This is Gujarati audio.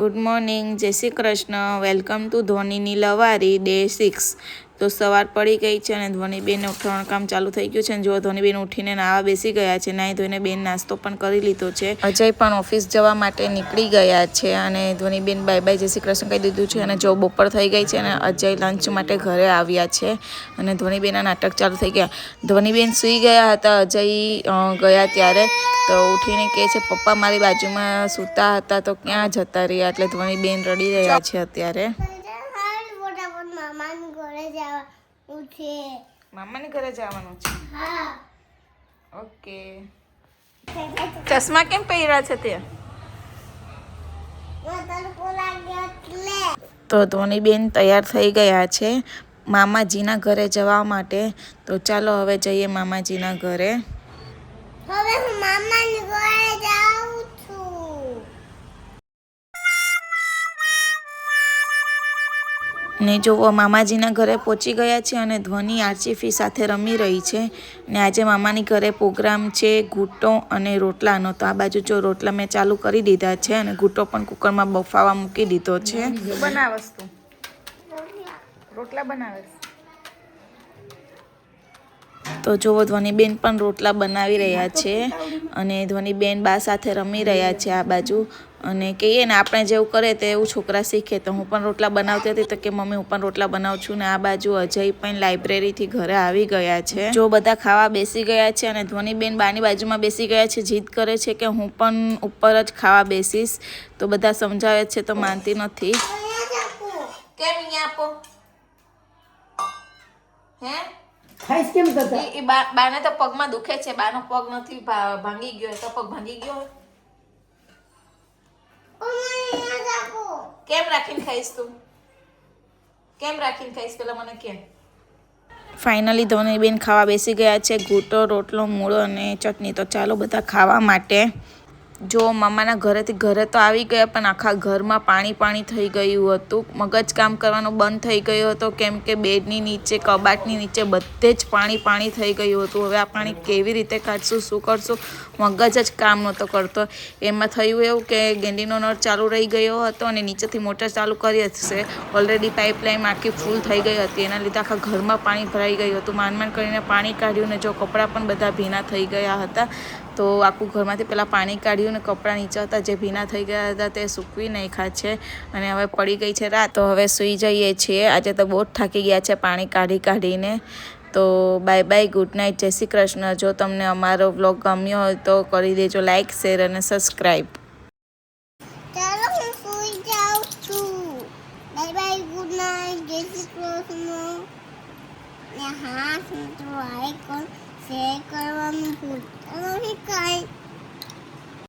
Good morning, Jai Shri Krishna. Welcome to ધ્વનિની લવારી ડે 6. તો સવાર પડી ગઈ છે અને ધ્વનિબેન ઉઠવાનું કામ ચાલુ થઈ ગયું છે. અને જો ધ્વનિબેન ઉઠીને નાવા બેસી ગયા છે. નાહી ધોઈને બેન નાસ્તો પણ કરી લીધો છે. અજય પણ ઓફિસ જવા માટે નીકળી ગયા છે અને ધ્વનિબેન બાય બાય જય શ્રી કૃષ્ણ કહી દીધું છે. અને જો બપોર થઈ ગઈ છે અને અજય લંચ માટે ઘરે આવ્યા છે અને ધ્વનિબેનના નાટક ચાલુ થઈ ગયા. ધ્વનિબેન સૂઈ ગયા હતા અજય ગયા ત્યારે, તો ઉઠીને કહે છે પપ્પા મારી બાજુમાં સૂતા હતા તો ક્યાં જતા રહ્યા. એટલે ધ્વનિબેન રડી રહ્યા છે અત્યારે. મામાને ઘરે જવાનું છે. ઓકે. ચશ્મા કેમ પહેર્યા છે તે? તો ધ્વનિબેન તૈયાર થઈ ગયા છે મામાજીના ઘરે જવા માટે. તો ચાલો હવે જઈએ મામાજીના ઘરે. હવે હું મામાના ઘરે જાઉં છું. ને જો મામાજીના ઘરે પહોંચી ગયા છે અને ધ્વનિ આરચીફી સાથે રમી રહી છે. ને આજે મામાની ઘરે પ્રોગ્રામ છે ઘૂંટો અને રોટલાનો. તો આ બાજુ જો રોટલા મેં ચાલુ કરી દીધા છે અને ઘૂંટો પણ કુકરમાં બફાવા મૂકી દીધો છે. બનાવસ તું રોટલા બનાવે. તો જુઓ ધ્વનિબેન પણ રોટલા બનાવી રહ્યા છે અને ધ્વનિબેન બા સાથે રમી રહ્યા છે આ બાજુ. અને કહીએ ને આપણે જેવું કરે તે એવું છોકરા શીખે. તો હું પણ રોટલા બનાવતી હતી તો કે મમ્મી હું પણ રોટલા બનાવું છું. ને આ બાજુ અજય પણ લાઇબ્રેરીથી ઘરે આવી ગયા છે. જો બધા ખાવા બેસી ગયા છે અને ધ્વનિબેન બાની બાજુમાં બેસી ગયા છે. જીદ કરે છે કે હું પણ ઉપર જ ખાવા બેસીશ. તો બધા સમજાવે છે તો માનતી નથી. કેમ અહીંયા આપો હે ખાઈશ કેમ કરતા? એ બાને તો પગમાં દુખે છે. બાનો પગ નથી ભાંગી ગયો. તો પગ ભાંગી ગયો. કેમ રાખીને ખાઈશ તું? કેમ રાખીને ખાઈશ પેલા મને કે. ફાઇનલી ધ્વનિબેન ખાવા બેસી ગયા છે. ઘૂંટો, રોટલો, મૂળો અને ચટણી. તો ચાલો બધા ખાવા માટે. જો મામાના ઘરેથી ઘરે તો આવી ગયા પણ આખા ઘરમાં પાણી પાણી થઈ ગયું હતું. મગજ કામ કરવાનો બંધ થઈ ગયો હતો કેમ કે બેડની નીચે, કબાટની નીચે બધે જ પાણી પાણી થઈ ગયું હતું. હવે આ પાણી કેવી રીતે કાઢશું, શું કરશું, મગજ જ કામ નહોતો કરતો. એમાં થયું એવું કે ગેંડીનો નળ ચાલુ રહી ગયો હતો અને નીચેથી મોટર ચાલુ કરી હશે. ઓલરેડી પાઇપલાઇન આખી ફૂલ થઈ ગઈ હતી. એના લીધે આખા ઘરમાં પાણી ભરાઈ ગયું હતું. માંડ કરીને પાણી કાઢ્યું ને જો કપડાં પણ બધા ભીના થઈ ગયા હતા. તો આખું ઘરમાંથી પહેલાં પાણી કાઢ્યું ને કપડાં નીચે હતા જે ભીના થઈ ગયા હતા તે સૂકવી નાખ્યા છે. અને હવે પડી ગઈ છે રાત. તો હવે સૂઈ જઈએ છીએ. આજે તો બહુ જ થાકી ગયા છે પાણી કાઢી કાઢીને. તો બાય બાય, ગુડ નાઇટ, જય શ્રી કૃષ્ણ. જો તમને અમારો વ્લોગ ગમ્યો હોય તો કરી દેજો લાઇક, શેર અને સબસ્ક્રાઈબ. ચાલો હું સૂઈ જાઉં છું. બાય બાય, ગુડ નાઇટ, જય શ્રી કૃષ્ણ. ને હા, હું તો લાઈક શેર કરવાનું ભૂલતા નહીં કાંઈ.